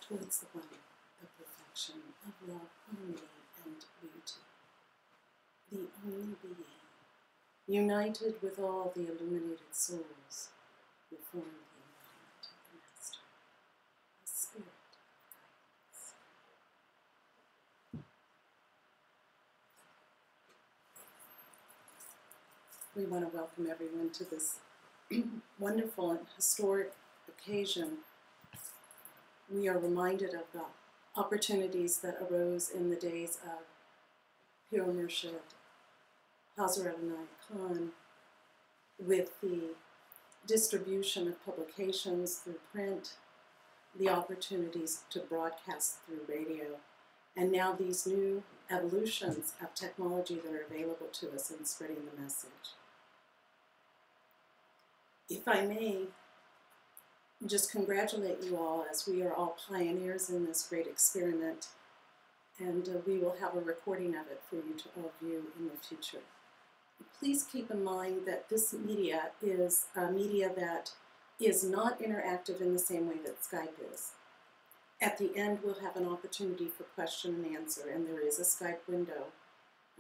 towards the one, the perfection of love, harmony, and beauty, the only being, united with all the illuminated souls who form the embodiment of the Master, a spirit of guidance. We want to welcome everyone to this wonderful and historic occasion. We are reminded of the opportunities that arose in the days of Pir-O-Murshid, Hazrat Inayat Khan, with the distribution of publications through print, the opportunities to broadcast through radio, and now these new evolutions of technology that are available to us in spreading the message. If I may, just congratulate you all, as we are all pioneers in this great experiment, and we will have a recording of it for you to all view in the future. Please keep in mind that this media is a media that is not interactive in the same way that Skype is. At the end, we'll have an opportunity for question and answer, and there is a Skype window,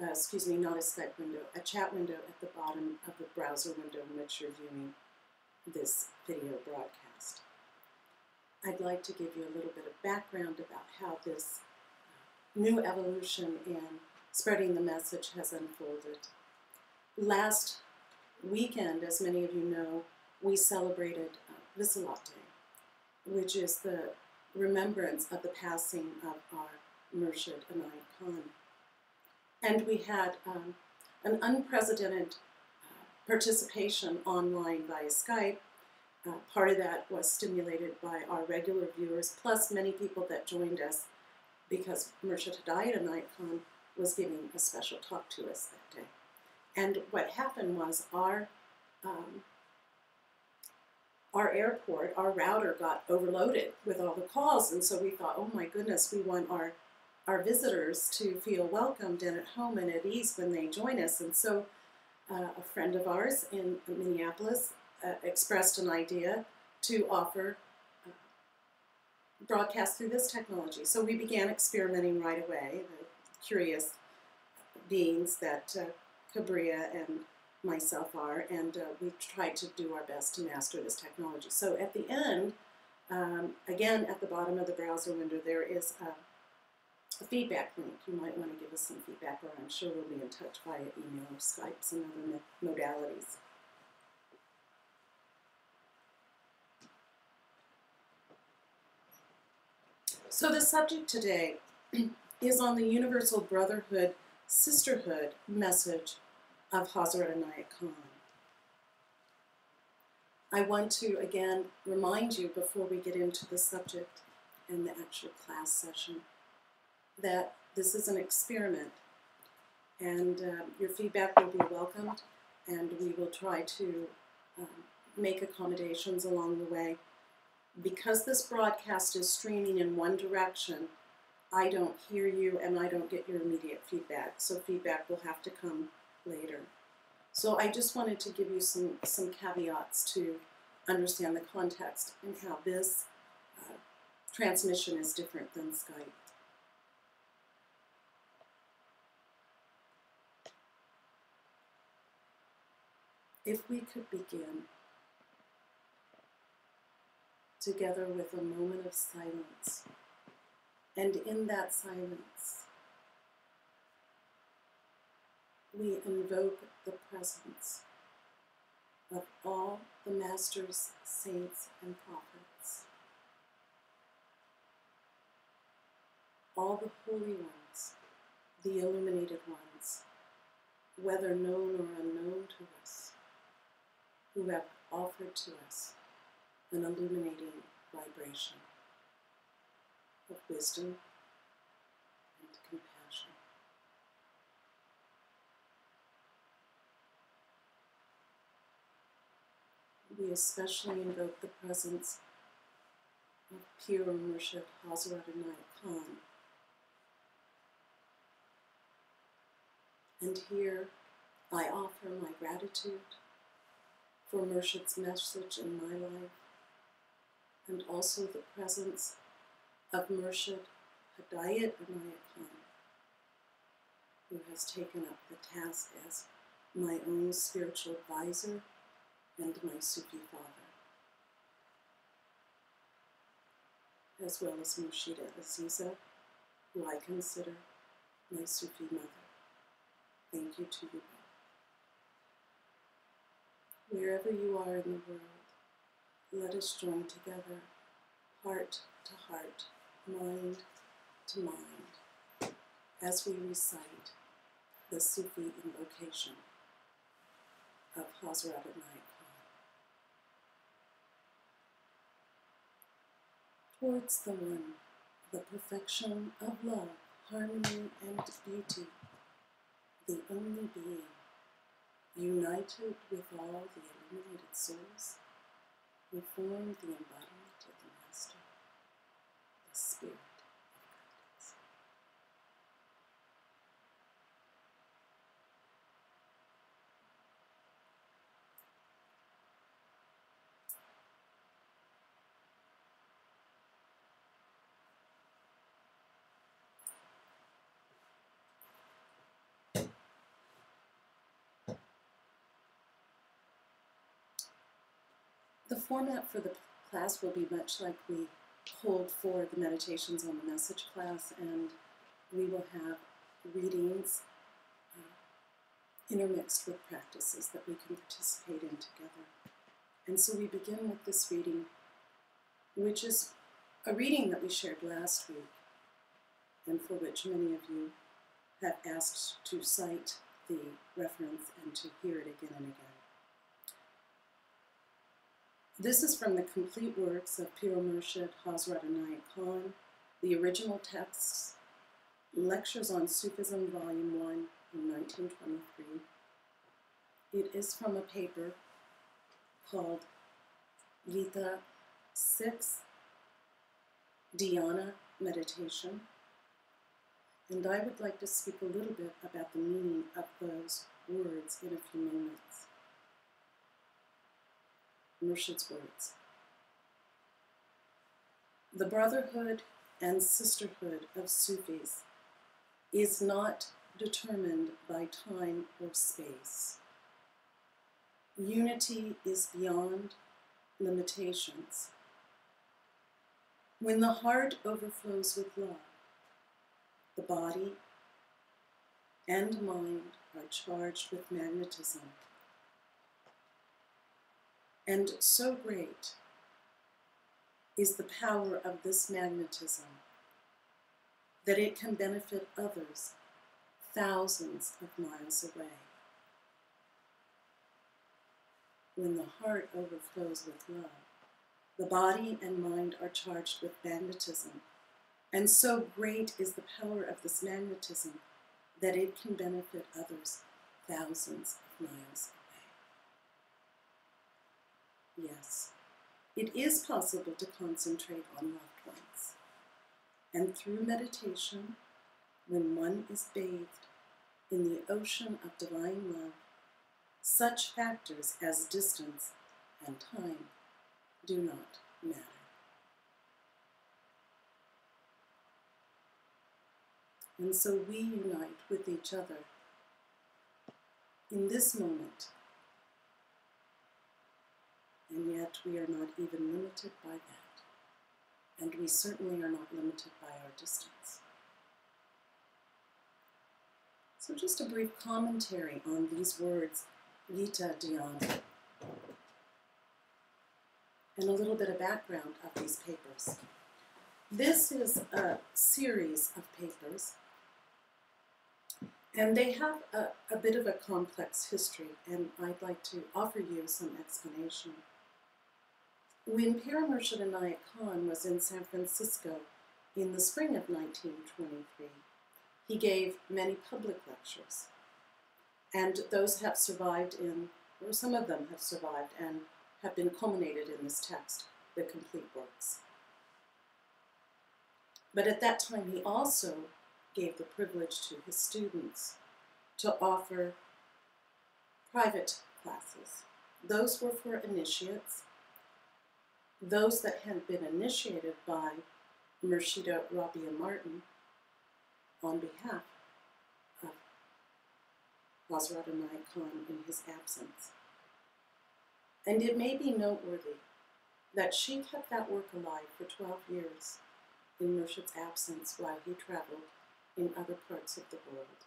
excuse me, not a Skype window, a chat window at the bottom of the browser window in which you're viewing this video broadcast. I'd like to give you a little bit of background about how this new evolution in spreading the message has unfolded. Last weekend, as many of you know, we celebrated Visalat Day, which is the remembrance of the passing of our Murshid Inayat Khan. And we had an unprecedented participation online via Skype. Part of that was stimulated by our regular viewers, plus many people that joined us because Murshid Inayat Khan was giving a special talk to us that day. And what happened was our airport, our router got overloaded with all the calls, and so we thought, oh my goodness, we want our visitors to feel welcomed and at home and at ease when they join us. And so a friend of ours in Minneapolis expressed an idea to offer broadcast through this technology. So we began experimenting right away, the curious beings that Cabria and myself are, and we tried to do our best to master this technology. So at the end, again, at the bottom of the browser window, there is a feedback link. You might want to give us some feedback, or I'm sure we'll be in touch via email or Skype and other modalities. So the subject today is on the universal brotherhood, sisterhood message of Hazrat Inayat Khan. I want to again remind you before we get into the subject and the actual class session that this is an experiment, and your feedback will be welcomed, and we will try to make accommodations along the way. Because this broadcast is streaming in one direction, I don't hear you and I don't get your immediate feedback, so feedback will have to come later. So I just wanted to give you some caveats to understand the context and how this transmission is different than Skype. If we could begin together with a moment of silence, and in that silence, we invoke the presence of all the Masters, saints, and prophets, all the holy ones, the illuminated ones, whether known or unknown to us, who have offered to us an illuminating vibration of wisdom and compassion. We especially invoke the presence of Pir-O-Murshid Hazrat Inayat Khan. And here I offer my gratitude for Murshid's message in my life, and also the presence of Murshid Hidayat Inayat Khan, who has taken up the task as my own spiritual advisor and my Sufi father, as well as Murshida Aziza, who I consider my Sufi mother. Thank you to you both. Wherever you are in the world, let us join together, heart to heart, mind to mind, as we recite the Sufi invocation of Hazrat Inayat Khan. Towards the One, the perfection of love, harmony, and beauty, the only being, united with all the illuminated souls, who form the embodiment of the Master, the Spirit of Guidance. The format for the class will be much like we hold for the meditations on the message class, and we will have readings intermixed with practices that we can participate in together. And so we begin with this reading, which is a reading that we shared last week, and for which many of you have asked to cite the reference and to hear it again and again. This is from the complete works of Pir-O-Murshid Hazrat Inayat Khan, the original texts, Lectures on Sufism, Volume 1, in 1923. It is from a paper called Gita 6, Dhyana Meditation, and I would like to speak a little bit about the meaning of those words in a few moments. Murshid's words. The brotherhood and sisterhood of Sufis is not determined by time or space. Unity is beyond limitations. When the heart overflows with love, the body and mind are charged with magnetism. And so great is the power of this magnetism that it can benefit others thousands of miles away. When the heart overflows with love, the body and mind are charged with magnetism, and so great is the power of this magnetism that it can benefit others thousands of miles away. Yes, it is possible to concentrate on loved ones, and through meditation, when one is bathed in the ocean of divine love, such factors as distance and time do not matter. And so we unite with each other in this moment, and yet we are not even limited by that, and we certainly are not limited by our distance. So just a brief commentary on these words, Gita Dhyana, and a little bit of background of these papers. This is a series of papers, and they have a bit of a complex history, and I'd like to offer you some explanation. When Pir-O-Murshid Inayat Khan was in San Francisco in the spring of 1923, he gave many public lectures, and those have survived or some of them have survived and have been culminated in this text, the complete works. But at that time, he also gave the privilege to his students to offer private classes. Those were for initiates, those that had been initiated by Pir-O-Murshid Rabia Martin on behalf of Hazrat Inayat Khan in his absence. And it may be noteworthy that she kept that work alive for 12 years in Murshid's absence while he traveled in other parts of the world,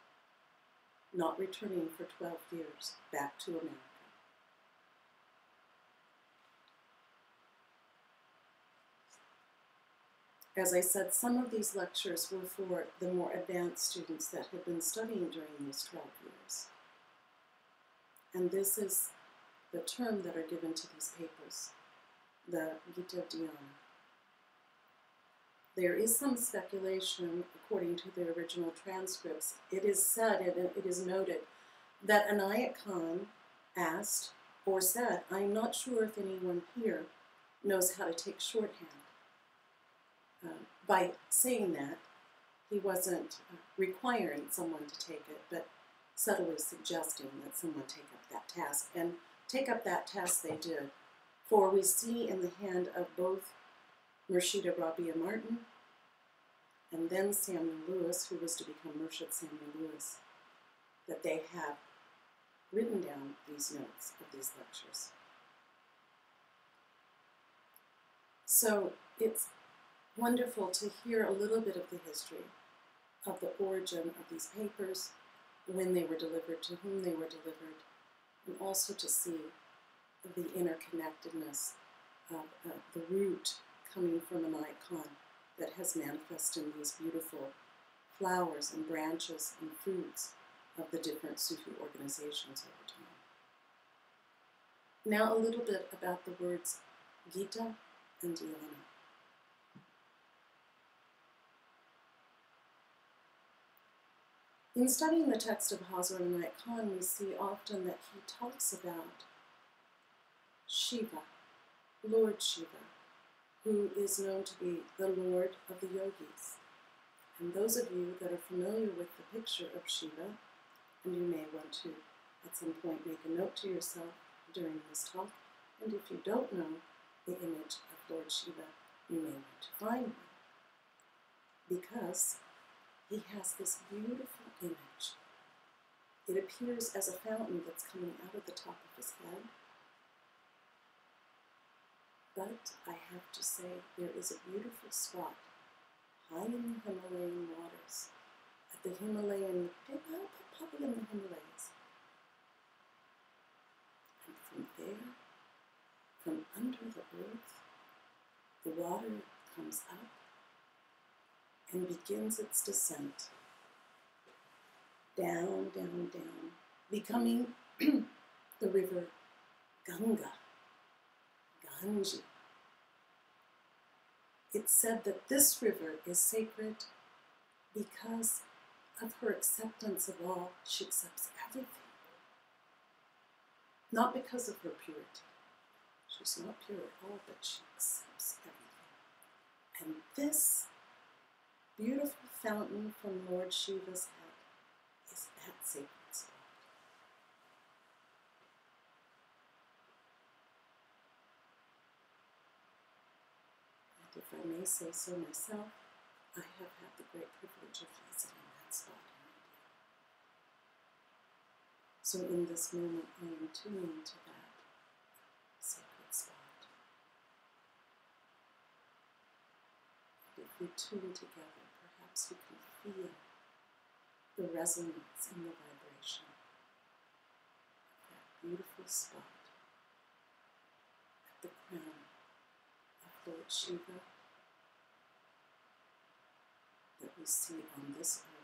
not returning for 12 years back to America. As I said, some of these lectures were for the more advanced students that had been studying during these 12 years. And this is the term that are given to these papers, the Gita Dhyana. There is some speculation, according to the original transcripts. It is said, and it is noted, that Inayat Khan asked or said, "I'm not sure if anyone here knows how to take shorthand." By saying that, he wasn't requiring someone to take it, but subtly suggesting that someone take up that task. And take up that task they did. For we see in the hand of both Murshid Rabia Martin and then Samuel Lewis, who was to become Murshid Samuel Lewis, that they have written down these notes of these lectures. So it's wonderful to hear a little bit of the history of the origin of these papers, when they were delivered, to whom they were delivered, and also to see the interconnectedness of the root coming from Inayat Khan that has manifested in these beautiful flowers and branches and fruits of the different Sufi organizations over time. Now a little bit about the words Gita and Dhyana. In studying the text of Hazrat Inayat Khan, we see often that he talks about Shiva, Lord Shiva, who is known to be the Lord of the yogis. And those of you that are familiar with the picture of Shiva, and you may want to at some point make a note to yourself during this talk, and if you don't know the image of Lord Shiva, you may want to find one, because he has this beautiful image. It appears as a fountain that's coming out of the top of his head. But I have to say, there is a beautiful spot high in the Himalayan waters, at the Himalayan, probably in the Himalayas. And from there, from under the earth, the water comes up and begins its descent, down, down, down, becoming the river Ganga, Ganges. It's said that this river is sacred because of her acceptance of all. She accepts everything. Not because of her purity. She's not pure at all, but she accepts everything. And this beautiful fountain from Lord Shiva's head is that sacred spot. And if I may say so myself, I have had the great privilege of visiting that spot in India. So in this moment, I am tuning to that sacred spot. And if we tune together, perhaps you can feel the resonance and the vibration of that beautiful spot at the crown of Lord Shiva that we see on this earth.